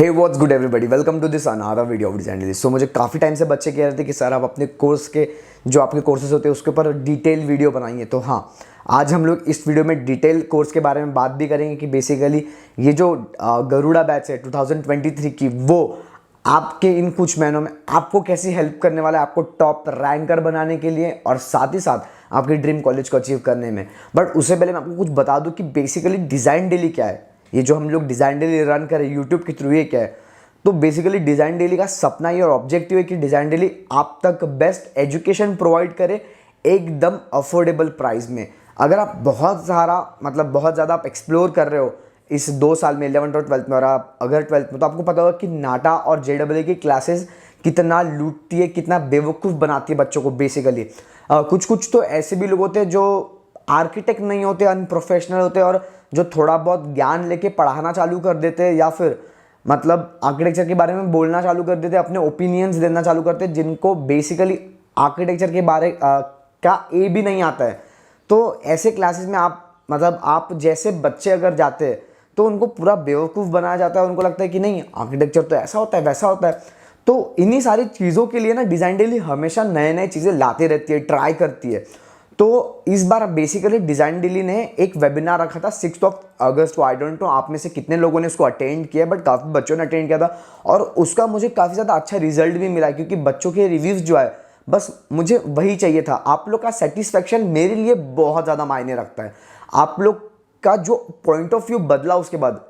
Hey what's good everybody, welcome to this another video of design daily. So मुझे काफ़ी time से बच्चे कह रहे थे कि सर आप अपने कोर्स के जो आपके कोर्सेज होते हैं उसके ऊपर डिटेल वीडियो बनाइए। तो हाँ, आज हम लोग इस वीडियो में डिटेल कोर्स के बारे में बात भी करेंगे कि बेसिकली ये जो गरुड़ा बैच है 2023 की, वो आपके इन कुछ महीनों में आपको कैसी हेल्प करने वाला है आपको टॉप रैंकर बनाने के लिए और साथ ही साथ आपके ड्रीम कॉलेज को अचीव करने में। बट उससे पहले मैं आपको कुछ बता दूं कि बेसिकली डिज़ाइन डेली क्या है। ये जो हम लोग डिज़ाइन डेली रन करें यूट्यूब के थ्रू, ये क्या है? तो बेसिकली डिज़ाइन डेली का सपना ये और ऑब्जेक्टिव है कि डिज़ाइन डेली आप तक बेस्ट एजुकेशन प्रोवाइड करे एकदम अफोर्डेबल प्राइस में। अगर आप बहुत ज़्यादा आप एक्सप्लोर कर रहे हो इस 2 साल में 11th और 12th में, और आप अगर 12th में, तो आपको पता होगा कि नाटा और JEE की क्लासेस कितना लूटती है, कितना बेवकूफ़ बनाती है बच्चों को। बेसिकली कुछ तो ऐसे भी लोग होते हैं जो आर्किटेक्ट नहीं होते, अनप्रोफेशनल होते हैं और जो थोड़ा बहुत ज्ञान लेके पढ़ाना चालू कर देते हैं या फिर मतलब आर्किटेक्चर के बारे में बोलना चालू कर देते हैं, अपने ओपिनियंस देना चालू करते हैं, जिनको बेसिकली आर्किटेक्चर के बारे का ए भी नहीं आता है। तो ऐसे क्लासेस में आप जैसे बच्चे अगर जाते हैं तो उनको पूरा बेवकूफ़ बनाया जाता है। उनको लगता है कि नहीं, आर्किटेक्चर तो ऐसा होता है वैसा होता है। तो इन्हीं सारी चीज़ों के लिए ना डिज़ाइन डेली हमेशा नए नए चीज़ें लाते रहती है, ट्राई करती है। तो इस बार बेसिकली डिज़ाइन डेली ने एक वेबिनार रखा था 6 अगस्त को। आई डोंट नो आप में से कितने लोगों ने उसको अटेंड किया, बट काफ़ी बच्चों ने अटेंड किया था और उसका मुझे काफ़ी ज़्यादा अच्छा रिजल्ट भी मिला, क्योंकि बच्चों के रिव्यूज़ जो है, बस मुझे वही चाहिए था। आप लोग का सेटिस्फेक्शन मेरे लिए बहुत ज़्यादा मायने रखता है। आप लोग का जो पॉइंट ऑफ व्यू बदला उसके बाद,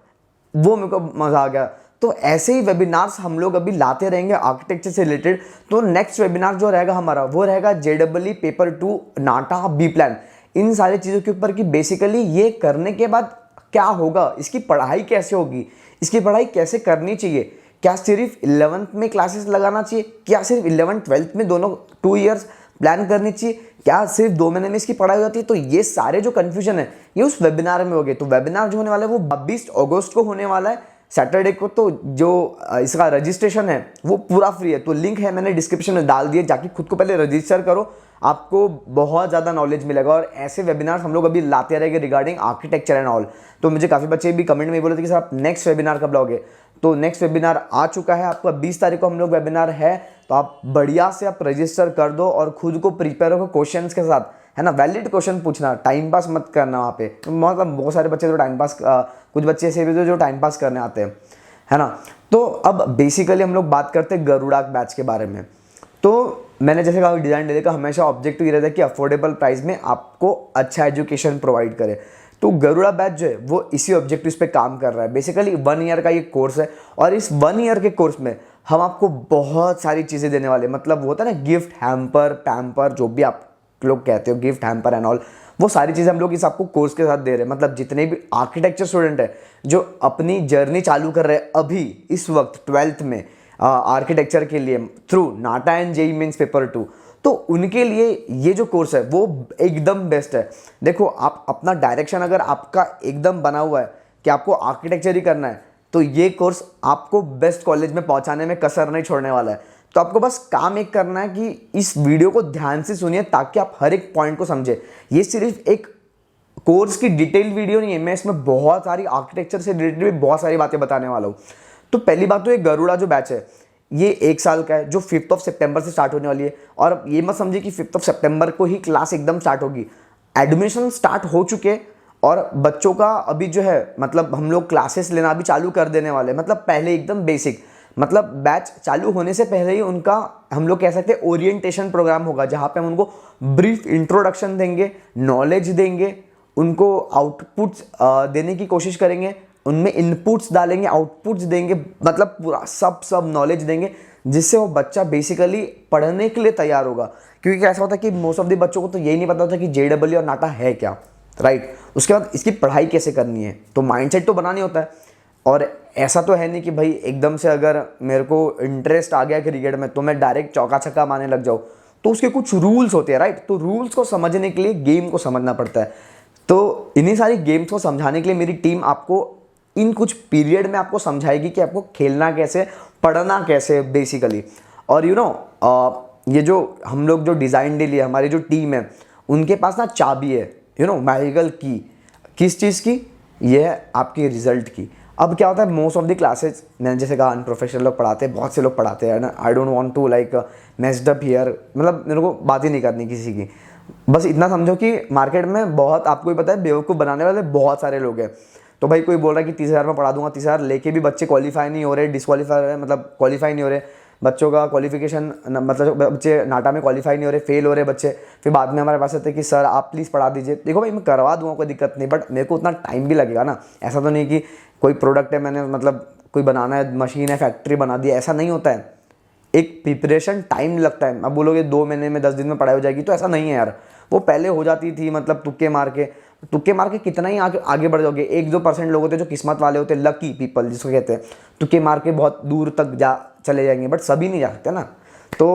वो मेरे को मज़ा आ गया। तो ऐसे ही वेबिनार्स हम लोग अभी लाते रहेंगे आर्किटेक्चर से रिलेटेड। तो नेक्स्ट वेबिनार जो रहेगा हमारा, वो रहेगा JEE पेपर 2 नाटा बी प्लान, इन सारी चीज़ों के ऊपर कि बेसिकली ये करने के बाद क्या होगा, इसकी पढ़ाई कैसे होगी, इसकी पढ़ाई कैसे करनी चाहिए, क्या सिर्फ 11th में क्लासेस लगाना चाहिए, क्या सिर्फ 11th 12th में दोनों 2 ईयर्स प्लान करनी चाहिए, क्या सिर्फ 2 महीने में इसकी पढ़ाई हो जाती है। तो ये सारे जो कन्फ्यूजन है ये उस वेबिनार में हो गए। तो वेबिनार जो होने वाला है वो 22 अगस्त को होने वाला है, सैटरडे को। तो जो इसका रजिस्ट्रेशन है वो पूरा फ्री है। तो लिंक है मैंने डिस्क्रिप्शन में डाल दिया, जाके खुद को पहले रजिस्टर करो, आपको बहुत ज़्यादा नॉलेज मिलेगा। और ऐसे वेबिनार्स हम लोग अभी लाते रहेंगे रिगार्डिंग आर्किटेक्चर एंड ऑल। तो मुझे काफ़ी बच्चे भी कमेंट में बोले थे कि सर आप नेक्स्ट वेबिनार कब लाओगे। तो नेक्स्ट वेबिनार आ चुका है, आपका 20 तारीख को हम लोग वेबिनार है। तो आप बढ़िया से आप रजिस्टर कर दो और खुद को प्रिपेयर हो क्वेश्चन के साथ, है ना। वैलिड क्वेश्चन पूछना, टाइम पास मत करना वहाँ पे। मतलब बहुत सारे बच्चे जो टाइम पास, कुछ बच्चे ऐसे भी जो टाइम पास करने आते हैं, है ना। तो अब बेसिकली हम लोग बात करते हैं गरुड़ा बैच के बारे में। तो मैंने जैसे कहा डिज़ाइन डेली का हमेशा ऑब्जेक्टिव ये रहता है कि अफोर्डेबल प्राइस में आपको अच्छा एजुकेशन प्रोवाइड करे। तो गरुड़ा बैच जो है वो इसी ऑब्जेक्टिव पे काम कर रहा है। बेसिकली 1 ईयर का ये कोर्स है और इस 1 ईयर के कोर्स में हम आपको बहुत सारी चीज़ें देने वाले, मतलब वो होता है ना गिफ्ट हैम्पर पैम्पर, जो भी आप लोग कहते हो, गिफ्ट हैम्पर एंड ऑल, वो सारी चीज़ें हम लोग इस आपको कोर्स के साथ दे रहे हैं। मतलब जितने भी आर्किटेक्चर स्टूडेंट है जो अपनी जर्नी चालू कर रहे हैं अभी इस वक्त 12th में आर्किटेक्चर के लिए through NATA and JEE mains paper 2, तो उनके लिए ये जो कोर्स है वो एकदम बेस्ट है। देखो, आप अपना डायरेक्शन अगर आपका एकदम बना हुआ है कि आपको आर्किटेक्चर ही करना है, तो ये कोर्स आपको बेस्ट कॉलेज में पहुंचाने में कसर नहीं छोड़ने वाला है। तो आपको बस काम एक करना है कि इस वीडियो को ध्यान से सुनिए ताकि आप हर एक पॉइंट को समझे। ये सिर्फ एक कोर्स की डिटेल वीडियो नहीं है, मैं इसमें बहुत सारी आर्किटेक्चर से रिलेटेड भी बहुत सारी बातें बताने वाला हूँ। तो पहली बात तो ये गरुड़ा जो बैच है ये 1 साल का है, जो 5 सितंबर से स्टार्ट होने वाली है। और ये मत समझिए कि 5 सितंबर को ही क्लास एकदम स्टार्ट होगी। एडमिशन स्टार्ट हो चुके और बच्चों का अभी जो है, मतलब हम लोग क्लासेस लेना भी चालू कर देने वाले। मतलब पहले एकदम बेसिक, मतलब बैच चालू होने से पहले ही उनका हम लोग कह सकते हैं ओरिएंटेशन प्रोग्राम होगा, जहाँ पे हम उनको ब्रीफ इंट्रोडक्शन देंगे, नॉलेज देंगे, उनको आउटपुट्स देने की कोशिश करेंगे, उनमें इनपुट्स डालेंगे, आउटपुट्स देंगे, मतलब पूरा सब नॉलेज देंगे, जिससे वो बच्चा बेसिकली पढ़ने के लिए तैयार होगा। क्योंकि ऐसा होता है कि मोस्ट ऑफ द बच्चों को तो यही नहीं पता होता कि JEE और नाटा है क्या, राइट। उसके बाद इसकी पढ़ाई कैसे करनी है, तो माइंडसेट तो बनानी होता है। और ऐसा तो है नहीं कि भाई एकदम से अगर मेरे को इंटरेस्ट आ गया क्रिकेट में तो मैं डायरेक्ट चौका छक्का मारने लग जाऊँ। तो उसके कुछ रूल्स होते हैं, राइट। तो रूल्स को समझने के लिए गेम को समझना पड़ता है। तो इन्हीं सारी गेम्स को समझाने के लिए मेरी टीम आपको इन कुछ पीरियड में आपको समझाएगी कि आपको खेलना कैसे, पढ़ना कैसे बेसिकली। और ये जो हम लोग जो डिज़ाइन डेली है, हमारी जो टीम है, उनके पास ना चाबी है, मैजिकल की। किस चीज़ की? ये है आपके रिजल्ट की। अब क्या होता है, मोस्ट ऑफ द क्लासेज मैंने जैसे कहा अनप्रोफेशनल लोग पढ़ाते हैं, बहुत से लोग पढ़ाते हैं ना। I don't want to like messed up here, मतलब मेरे को बात ही नहीं करनी किसी की। बस इतना समझो कि मार्केट में बहुत, आपको ही पता है, बेवकूफ़ बनाने वाले बहुत सारे लोग हैं। तो भाई कोई बोल रहा है कि 30,000 में पढ़ा दूंगा, 30,000 लेके भी बच्चे क्वालिफाई नहीं हो रहे, डिसक्वालीफाई हो रहे, मतलब क्वालिफाई नहीं हो रहे बच्चों का क्वालिफिकेशन, मतलब बच्चे नाटा में क्वालिफाई नहीं हो रहे, फेल हो रहे बच्चे। फिर बाद में हमारे पास आते हैं कि सर आप प्लीज़ पढ़ा दीजिए। देखो भाई मैं करवा दूंगा, कोई दिक्कत नहीं, बट मेरे को उतना टाइम भी लगेगा ना। ऐसा तो नहीं कि कोई प्रोडक्ट है मैंने मतलब कोई बनाना है, मशीन है, फैक्ट्री बना दी, ऐसा नहीं होता है। एक प्रिपरेशन टाइम लगता है। अब बोलोगे 2 महीने में 10 दिन में पढ़ाई हो जाएगी, तो ऐसा नहीं है यार। वो पहले हो जाती थी, मतलब तुक्के मार के कितना ही आगे बढ़ जाओगे। 1-2% लोग होते हैं जो किस्मत वाले होते हैं, लकी पीपल जिसको कहते हैं, तुक्के मार के बहुत दूर तक चले जाएंगे, बट सभी नहीं जा सकते ना। तो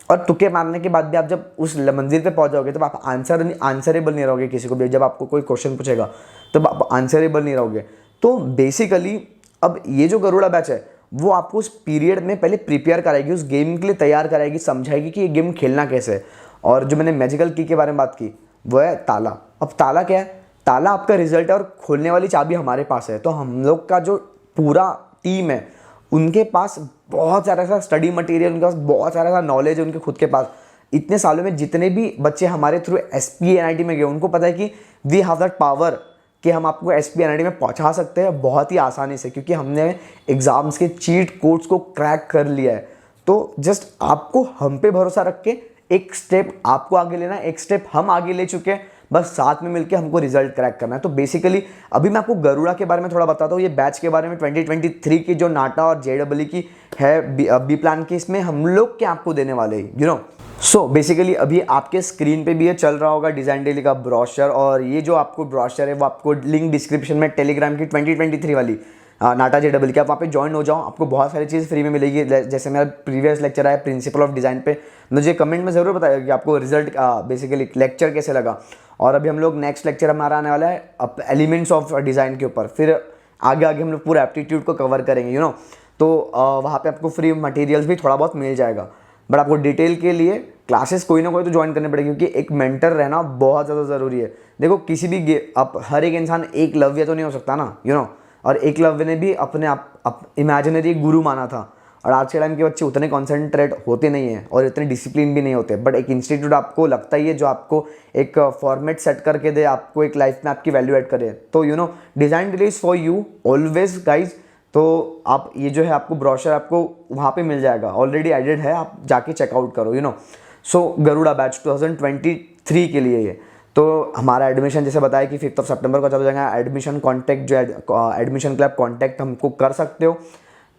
और तुक्के मारने के बाद भी आप जब उस मंजिल पे पहुंच जाओगे, तब आप आंसरेबल नहीं रहोगे किसी को भी। जब आपको कोई क्वेश्चन पूछेगा तब आप आंसरेबल नहीं रहोगे। तो बेसिकली अब ये जो गरुड़ा बैच है वो आपको उस पीरियड में पहले प्रिपेयर कराएगी, उस गेम के लिए तैयार कराएगी, समझाएगी कि ये गेम खेलना कैसे है। और जो मैंने मैजिकल की के बारे में बात की वो है ताला। अब ताला क्या है? ताला आपका रिजल्ट है और खोलने वाली चाबी हमारे पास है। तो हम लोग का जो पूरा टीम है उनके पास बहुत सारा ऐसा स्टडी मटेरियल, उनके पास बहुत सारा ऐसा नॉलेज है उनके खुद के पास। इतने सालों में जितने भी बच्चे हमारे थ्रू SPNIT में गए उनको पता है कि वी हैव दैट पावर कि हम आपको SPNIT में पहुंचा सकते हैं बहुत ही आसानी से, क्योंकि हमने एग्जाम्स के चीट कोड्स को क्रैक कर लिया है। तो जस्ट आपको हम पे भरोसा रख के एक स्टेप आपको आगे लेना है, एक स्टेप हम आगे ले चुके हैं, बस साथ में मिलके हमको रिजल्ट क्रैक करना है। तो बेसिकली अभी मैं आपको गरुड़ा के बारे में थोड़ा बताता हूँ, ये बैच के बारे में 2023 की जो नाटा और JEE की है बी प्लान की, इसमें हम लोग क्या आपको देने वाले हैं, यू नो। सो बेसिकली अभी आपके स्क्रीन पे भी ये चल रहा होगा डिज़ाइन डेली का ब्रोशर, और ये जो आपको ब्रोशर है वो आपको लिंक डिस्क्रिप्शन में टेलीग्राम की 2023 वाली नाटा JEE की, आप वहाँ पे ज्वाइन हो जाओ, आपको बहुत सारी चीज़ फ्री में मिलेगी। जैसे मेरा प्रीवियस लेक्चर है प्रिंसिपल ऑफ डिज़ाइन पे, मुझे कमेंट में ज़रूर बताइएगा कि आपको रिजल्ट बेसिकली लेक्चर कैसे लगा। और अभी हम लोग नेक्स्ट लेक्चर हमारा आने वाला है एलिमेंट्स ऑफ डिज़ाइन के ऊपर, फिर आगे हम लोग पूरा एप्टीट्यूड को कवर करेंगे, यू नो। तो वहाँ पे आपको फ्री मटेरियल्स भी थोड़ा बहुत मिल जाएगा, बट आपको डिटेल के लिए क्लासेस कोई ना कोई तो ज्वाइन करने पड़ेगी, क्योंकि एक मेंटर रहना बहुत ज़्यादा ज़रूरी है। देखो किसी भी आप हर एक इंसान एकलव्य तो नहीं हो सकता ना, यू नो। और एकलव्य ने भी अपने आप इमेजिनरी गुरु माना था, और आज के टाइम के बच्चे उतने कॉन्सेंट्रेट होते नहीं हैं और इतने डिसिप्लिन भी नहीं होते। बट एक इंस्टीट्यूट आपको लगता ही है जो आपको एक फॉर्मेट सेट करके दे, आपको एक लाइफ में आपकी वैल्यू ऐड करे। तो you know design daily is for you always guys. तो आप ये जो है आपको ब्रोशर आपको वहाँ पे मिल जाएगा, ऑलरेडी एडेड है, आप जाके चेकआउट करो, you know. So Garuda batch 2023 के लिए ये। तो हमारा एडमिशन जैसे बताया कि 5 सितंबर को चल जाएगा। एडमिशन कॉन्टैक्ट जो एडमिशन के लिए आप कॉन्टैक्ट हमको कर सकते हो।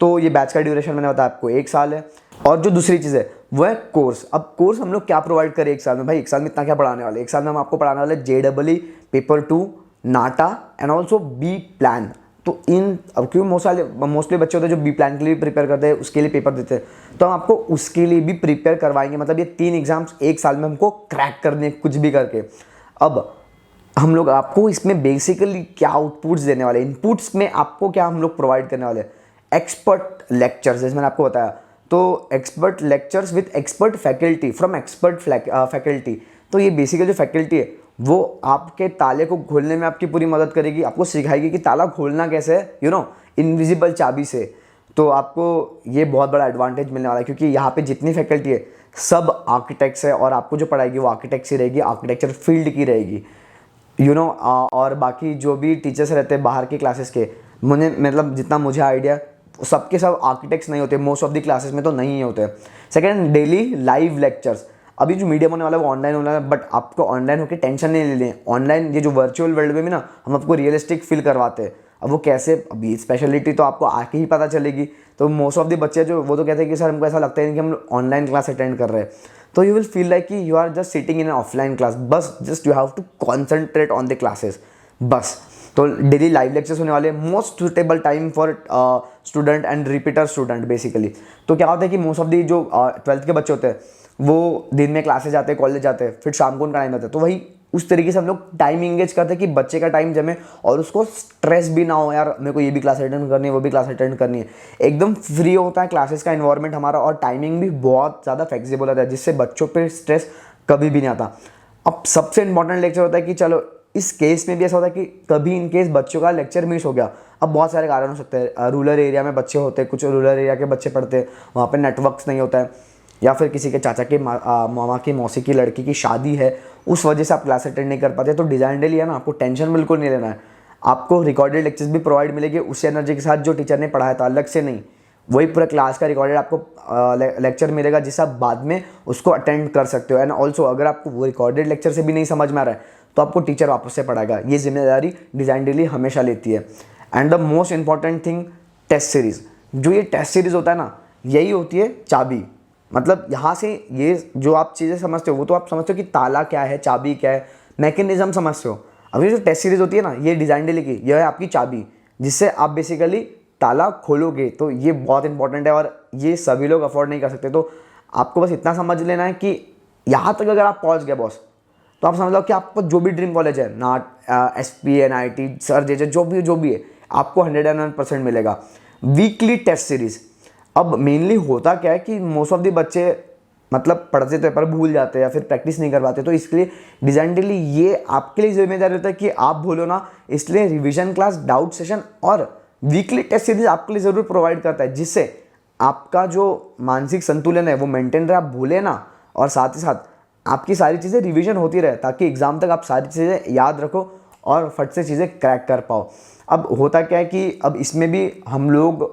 तो ये बैच का ड्यूरेशन मैंने बताया आपको 1 साल है। और जो दूसरी चीज़ है वो है कोर्स। अब कोर्स हम लोग क्या प्रोवाइड करें 1 साल में? भाई 1 साल में इतना क्या पढ़ाने वाले? 1 साल में हम आपको पढ़ाने वाले JEE paper 2, NATA and also B plan. तो इन अब क्यों मोस्टली बच्चे होते हैं जो बी प्लान के लिए भी प्रिपेयर करते हैं, उसके लिए पेपर देते हैं, तो हम आपको उसके लिए भी प्रिपेयर करवाएंगे। मतलब ये 3 एग्जाम्स 1 साल में हमको क्रैक करने, कुछ भी करके। अब हम लोग आपको इसमें बेसिकली क्या आउटपुट्स देने वाले, इनपुट्स में आपको क्या हम लोग प्रोवाइड करने वाले? एक्सपर्ट लेक्चर्स, जैसे मैंने आपको बताया, तो expert lectures with expert faculty from expert faculty. तो ये बेसिकली जो फैकल्टी है वो आपके ताले को खोलने में आपकी पूरी मदद करेगी, आपको सिखाएगी कि ताला खोलना कैसे है, यू नो, इनविजिबल चाबी से। तो आपको ये बहुत बड़ा एडवांटेज मिलने वाला है, क्योंकि यहाँ पे जितनी फैकल्टी है सब आर्किटेक्ट्स है, और आपको जो पढ़ाएगी वो आर्किटेक्ट्स ही रहेगी, आर्किटेक्चर फील्ड की रहेगी, यू नो। और बाकी जो भी टीचर्स रहते हैं बाहर के क्लासेस के, मुझे मतलब जितना मुझे आइडिया, सबके सब आर्किटेक्ट्स नहीं होते, मोस्ट ऑफ द क्लासेस में तो नहीं होते। Second, daily live lectures. अभी जो मीडियम होने वाला है वो ऑनलाइन होना है, बट आपको ऑनलाइन होकर टेंशन नहीं लेनी है। ऑनलाइन ये जो वर्चुअल वर्ल्ड में भी ना हम आपको रियलिस्टिक फील करवाते हैं। अब वो कैसे, अभी स्पेशलिटी तो आपको आके ही पता चलेगी। तो मोस्ट ऑफ द बच्चे जो वो तो कहते हैं कि सर हमको ऐसा लगता है कि हम ऑनलाइन क्लास अटेंड कर रहे हैं। तो यू विल फील लाइक कि you are just sitting in an offline class, बस just you have to concentrate on the classes बस। तो डेली लाइव लेक्चर्स होने वाले, most suitable time for student and repeater student basically. तो क्या होता है कि मोस्ट ऑफ दी जो 12th के बच्चे होते हैं वो दिन में क्लासेस जाते हैं, कॉलेज जाते हैं, फिर शाम को उनका टाइम रहता है। तो वही उस तरीके से हम लोग टाइम इंगेज करते हैं कि बच्चे का टाइम जमे और उसको स्ट्रेस भी ना हो, यार मेरे को ये भी क्लास अटेंड करनी है, वो भी क्लास अटेंड करनी है। एकदम फ्री होता है क्लासेस का इन्वायरमेंट हमारा, और टाइमिंग भी बहुत ज़्यादा फ्लेक्सिबल होता है, जिससे बच्चों पर स्ट्रेस कभी भी नहीं आता। अब सबसे इंपॉर्टेंट लेक्चर होता है कि चलो इस केस में भी ऐसा होता है कि कभी इन केस बच्चों का लेक्चर मिस हो गया, अब बहुत सारे कारण हो सकते हैं, रूरल एरिया में बच्चे होते हैं, कुछ रूरल एरिया के बच्चे पढ़ते हैं, वहाँ पे नेटवर्क्स नहीं होता है, या फिर किसी के चाचा के मामा की मौसी की लड़की की शादी है, उस वजह से आप क्लास अटेंड नहीं कर पाते। तो डिज़ाइन डेली है ना, आपको टेंशन बिल्कुल नहीं लेना है। आपको रिकॉर्डेड लेक्चर्स भी प्रोवाइड मिलेगी उसी एनर्जी के साथ जो टीचर ने पढ़ाया था, अलग से नहीं। वही पूरा क्लास का रिकॉर्डेड आपको लेक्चर मिलेगा जिससे आप बाद में उसको अटेंड कर सकते हो। एंड ऑल्सो अगर आपको वो रिकॉर्डेड लेक्चर से भी नहीं समझ में आ रहा है तो आपको टीचर वापस से पढ़ाएगा। ये जिम्मेदारी डिज़ाइन डेली हमेशा लेती है। And the most important thing, test series. जो ये टेस्ट सीरीज़ होता है ना, यही होती है चाबी। मतलब यहाँ से ये जो आप चीज़ें समझते हो वो तो आप समझते हो कि ताला क्या है, चाबी क्या है, मैकेनिज्म समझते हो। अब ये जो टेस्ट सीरीज़ होती है ना, ये डिज़ाइन डेली की, यह है आपकी चाबी जिससे आप बेसिकली ताला खोलोगे। तो ये बहुत इंपॉर्टेंट है और ये सभी लोग अफोर्ड नहीं कर सकते। तो आपको बस इतना समझ लेना है कि यहाँ तक अगर आप पहुँच गए बॉस, तो आप समझ लो कि आपको जो भी ड्रीम कॉलेज है, NATA, SP, NIT, sir J जो भी है, आपको 101% मिलेगा। Weekly test series. अब मेनली होता क्या है कि मोस्ट ऑफ द बच्चे मतलब पढ़ते तो पर भूल जाते हैं या फिर प्रैक्टिस नहीं कर पाते। तो इसके लिए डिज़ाइन डेली ये आपके लिए जिम्मेदारी होता है कि आप भूलो ना, इसलिए रिवीजन क्लास, डाउट सेशन और वीकली टेस्ट सीरीज आपके लिए ज़रूर प्रोवाइड करता है, जिससे आपका जो मानसिक संतुलन है वो मेंटेन रहे, आप भूले ना, और साथ ही साथ आपकी सारी चीज़ें रिवीजन होती रहे, ताकि एग्ज़ाम तक आप सारी चीज़ें याद रखो और फट से चीज़ें क्रैक कर पाओ। अब होता क्या है कि अब इसमें भी हम लोग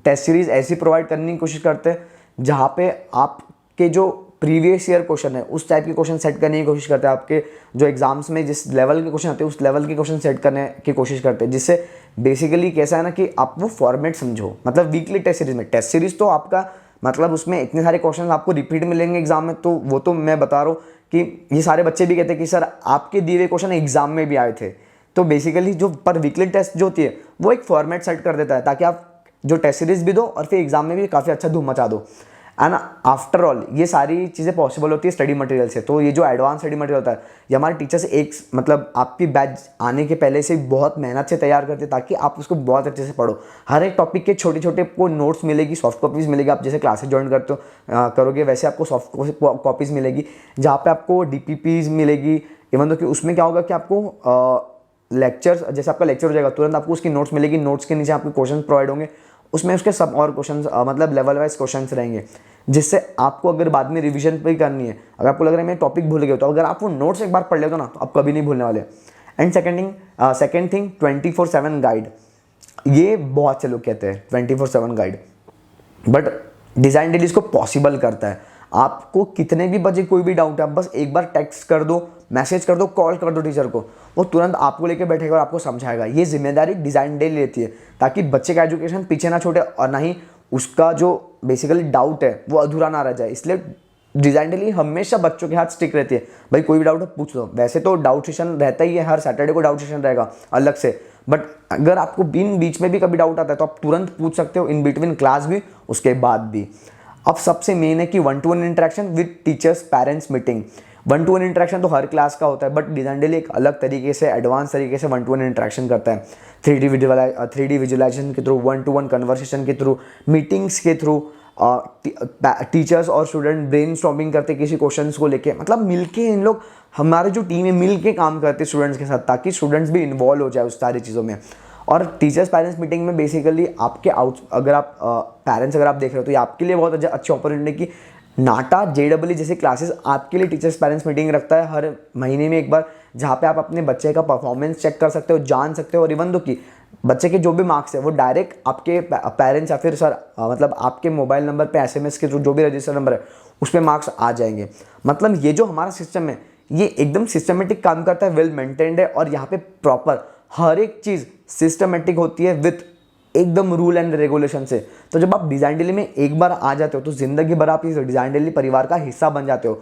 टेस्ट सीरीज़ ऐसी प्रोवाइड करने की कोशिश करते हैं जहाँ पे आपके जो प्रीवियस ईयर क्वेश्चन है उस टाइप के क्वेश्चन सेट करने की कोशिश करते हैं। आपके जो एग्जाम्स में जिस लेवल के क्वेश्चन आते हैं उस लेवल के क्वेश्चन सेट करने की कोशिश करते हैं, जिससे बेसिकली कैसा है ना कि आप वो फॉर्मेट समझो। मतलब वीकली टेस्ट सीरीज में, टेस्ट सीरीज तो आपका मतलब उसमें इतने सारे क्वेश्चन आपको रिपीट मिलेंगे एग्जाम में, तो वो तो मैं बता रहा हूँ कि ये सारे बच्चे भी कहते हैं कि सर आपके दिए हुए क्वेश्चन एग्जाम में भी आए थे। तो बेसिकली जो पर वीकली टेस्ट जो होती है वो एक फॉर्मेट सेट कर देता है, ताकि आप जो टेस्ट सीरीज भी दो और फिर एग्जाम में भी काफ़ी अच्छा धूम मचा दो। एंड आफ्टर ऑल ये सारी चीज़ें पॉसिबल होती है स्टडी मटेरियल से। तो ये जो एडवांस स्टडी मटेरियल होता है ये हमारे टीचर से एक मतलब आपकी बैच आने के पहले से बहुत मेहनत से तैयार करते हैं, ताकि आप उसको बहुत अच्छे से पढ़ो। हर एक टॉपिक के छोटे छोटे आपको नोट्स मिलेगी, सॉफ्ट कॉपीज़ मिलेगी। आप जैसे क्लासेस ज्वाइन करते हो करोगे वैसे आपको सॉफ्ट कॉपीज़ मिलेगी, जहाँ पर आपको DPPs मिलेगी। इवन तो कि उसमें क्या होगा कि आपको लेक्चर्स, जैसे आपका लेक्चर हो जाएगा तुरंत आपको उसकी नोट्स मिलेगी, नोट्स के नीचे आपके क्वेश्चन प्रोवाइड होंगे, उसमें उसके सब और क्वेश्चंस मतलब लेवल वाइज क्वेश्चंस रहेंगे, जिससे आपको अगर बाद में रिवीजन भी करनी है, अगर आपको लग रहा है मैं टॉपिक भूल गया, तो अगर आप वो नोट्स एक बार पढ़ लेते हो ना तो आप कभी नहीं भूलने वाले। And second thing 24/7 guide. ये बहुत से लोग कहते हैं 24/7 गाइड, बट डिज़ाइन डेली इसको पॉसिबल करता है। आपको कितने भी बजे कोई भी डाउट है, आप बस एक बार टेक्स्ट कर दो, मैसेज कर दो, कॉल कर दो टीचर को, वो तुरंत आपको लेके बैठेगा और आपको समझाएगा। ये जिम्मेदारी डिज़ाइन डेली लेती है, ताकि बच्चे का एजुकेशन पीछे ना छोड़े और ना ही उसका जो बेसिकली डाउट है वो अधूरा ना रह जाए। इसलिए डिज़ाइन डेली हमेशा बच्चों के हाथ स्टिक रहती है। भाई कोई भी डाउट है पूछ लो। वैसे तो डाउट सेशन रहता ही है, हर सैटरडे को डाउट सेशन रहेगा अलग से, बट अगर आपको बीच में भी कभी डाउट आता है तो आप तुरंत पूछ सकते हो, इन बिटवीन क्लास भी, उसके बाद भी। अब सबसे मेन है कि 1-to-1 interaction with teachers parents meeting. 1-to-1 interaction तो हर क्लास का होता है, बट डिज़ाइन डेली एक अलग तरीके से, एडवांस तरीके से 1-to-1 इंटरेक्शन करता है। 3D विजुअलाइजेशन के थ्रू, 1-to-1 कन्वर्सेशन के थ्रू, मीटिंग्स के थ्रू, टीचर्स और स्टूडेंट ब्रेनस्टॉर्मिंग करते किसी क्वेश्चंस को लेके। मतलब मिलके इन लोग, हमारे जो टीम है मिलके काम करते स्टूडेंट्स के साथ, ताकि स्टूडेंट्स भी इन्वॉल्व हो जाए उस सारी चीज़ों में। और टीचर्स पेरेंट्स मीटिंग में बेसिकली आपके अगर आप पेरेंट्स अगर आप देख रहे हो तो ये आपके लिए बहुत अच्छी अपॉर्चुनिटी है कि नाटा JEE जैसे क्लासेस आपके लिए टीचर्स पेरेंट्स मीटिंग रखता है हर महीने में एक बार, जहाँ पे आप अपने बच्चे का परफॉर्मेंस चेक कर सकते हो, जान सकते हो। और इवन दो कि बच्चे के जो भी मार्क्स है वो डायरेक्ट आपके पेरेंट्स या फिर सर मतलब आपके मोबाइल नंबर पे SMS के थ्रू जो भी रजिस्टर नंबर है उस पर मार्क्स आ जाएंगे। मतलब ये जो हमारा सिस्टम है ये एकदम सिस्टमेटिक काम करता है, वेल मेंटेन्ड है, और यहाँ पे प्रॉपर हर एक चीज़ सिस्टमेटिक होती है विथ एकदम रूल एंड रेगुलेशन से। तो जब आप डिज़ाइन डेली में एक बार आ जाते हो तो ज़िंदगी भर आप इस डिज़ाइन डेली परिवार का हिस्सा बन जाते हो।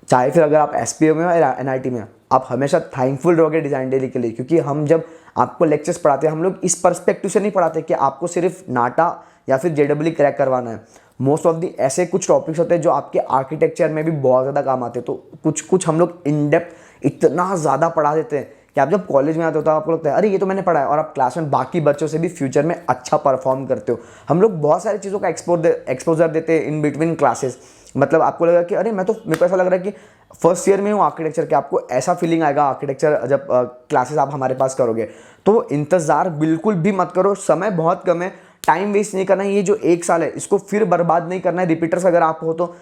चाहे फिर अगर आप SPO में हो या NIT में, आप हमेशा थैंकफुल रहोगे डिज़ाइन डेली के लिए, क्योंकि हम जब आपको लेक्चर्स पढ़ाते हैं हम लोग इस पर्सपेक्टिव से नहीं पढ़ाते कि आपको सिर्फ नाटा या फिर JEE क्रैक करवाना है। मोस्ट ऑफ दी ऐसे कुछ टॉपिक्स होते हैं जो आपके आर्किटेक्चर में भी बहुत ज़्यादा काम आते हैं। तो कुछ हम लोग इन डेप्थ इतना ज़्यादा पढ़ा देते हैं कि आप जब कॉलेज में आते हो तो आपको लगता है अरे ये तो मैंने पढ़ा है, और आप क्लास में बाकी बच्चों से भी फ्यूचर में अच्छा परफॉर्म करते हो। हम लोग बहुत सारी चीज़ों का एक्सपोजर देते हैं इन बिटवीन क्लासेस। मतलब आपको लगा कि अरे मेरे को ऐसा लग रहा है कि फर्स्ट ईयर में हूँ आर्किटेक्चर के, आपको ऐसा फीलिंग आएगा आर्किटेक्चर जब क्लासेस आप हमारे पास करोगे। तो इंतज़ार बिल्कुल भी मत करो, समय बहुत कम है, टाइम वेस्ट नहीं करना है। ये जो 1 साल है इसको फिर बर्बाद नहीं करना है। रिपीटर्स अगर आप हो तो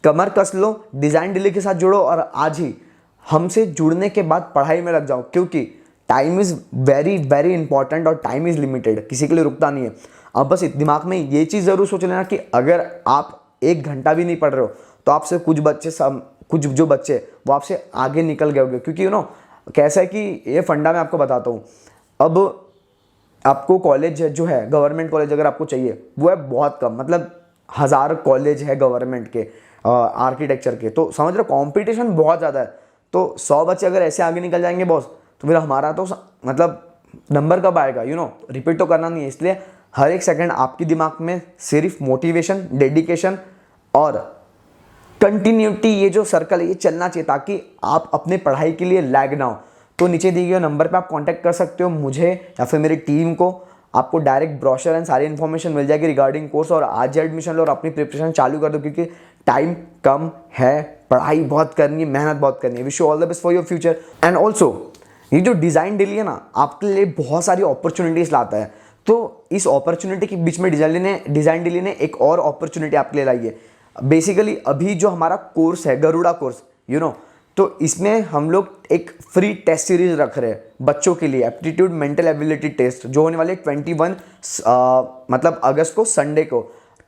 कमर कस लो, डिज़ाइन डिले के साथ जुड़ो और आज ही हमसे जुड़ने के बाद पढ़ाई में लग जाओ, क्योंकि time is very very important और टाइम इज़ लिमिटेड, किसी के लिए रुकता नहीं है। अब बस दिमाग में ये चीज़ ज़रूर सोच लेना कि अगर आप 1 घंटा भी नहीं पढ़ रहे हो तो आपसे कुछ जो बच्चे वो आपसे आगे निकल गए होंगे। क्योंकि कैसा है कि ये फंडा मैं आपको बताता हूँ। अब आपको कॉलेज जो है, गवर्नमेंट कॉलेज अगर आपको चाहिए वो है बहुत कम, मतलब 1000 कॉलेज है गवर्नमेंट के आर्किटेक्चर के, तो समझ रहे हो कंपटीशन बहुत ज़्यादा है। तो 100 बच्चे अगर ऐसे आगे निकल जाएंगे बॉस, तो फिर हमारा तो मतलब नंबर कब आएगा, रिपीट तो करना नहीं है। इसलिए हर एक सेकंड आपके दिमाग में सिर्फ मोटिवेशन, डेडिकेशन और कंटिन्यूटी, ये जो सर्कल है ये चलना चाहिए, ताकि आप अपने पढ़ाई के लिए लैग ना हो। तो नीचे दिए गए नंबर पे आप कांटेक्ट कर सकते हो मुझे या फिर मेरी टीम को। आपको डायरेक्ट ब्रोशर एंड सारी इन्फॉर्मेशन मिल जाएगी रिगार्डिंग कोर्स, और आज एडमिशन लो और अपनी प्रिपरेशन चालू कर दो, क्योंकि टाइम कम है, पढ़ाई बहुत करनी है, मेहनत बहुत करनी है। Wish you all the best for your future. And also ये जो डिज़ाइन डिले है ना, आपके लिए बहुत सारी अपॉर्चुनिटीज़ लाता है। तो इस अपॉर्चुनिटी के बीच में डिज़ाइन डिले ने एक और अपॉर्चुनिटी आपके लिए लाई है। बेसिकली अभी जो हमारा कोर्स है गरुड़ा कोर्स, तो इसमें हम लोग एक फ्री टेस्ट सीरीज रख रहे हैं बच्चों के लिए, एप्टीट्यूड मेंटल एबिलिटी टेस्ट, जो होने वाले 21 मतलब अगस्त को, संडे को।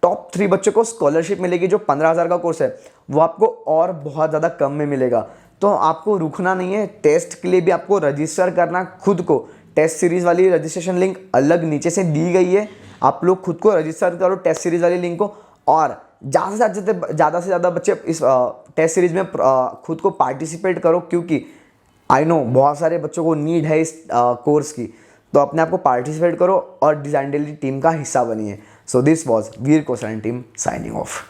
टॉप 3 बच्चों को स्कॉलरशिप मिलेगी। जो 15,000 का कोर्स है वो आपको और बहुत ज़्यादा कम में मिलेगा। तो आपको रुकना नहीं है, टेस्ट के लिए भी आपको रजिस्टर करना खुद को। टेस्ट सीरीज़ वाली रजिस्ट्रेशन लिंक अलग नीचे से दी गई है, आप लोग खुद को रजिस्टर करो टेस्ट सीरीज़ वाली लिंक को, और ज़्यादा से ज़्यादा बच्चे इस टेस्ट सीरीज़ में खुद को पार्टिसिपेट करो, क्योंकि आई नो बहुत सारे बच्चों को नीड है इस कोर्स की। तो अपने आप को पार्टिसिपेट करो और डिज़ाइन डेली टीम का हिस्सा बनिए। So this was Veer Kosalan team signing of.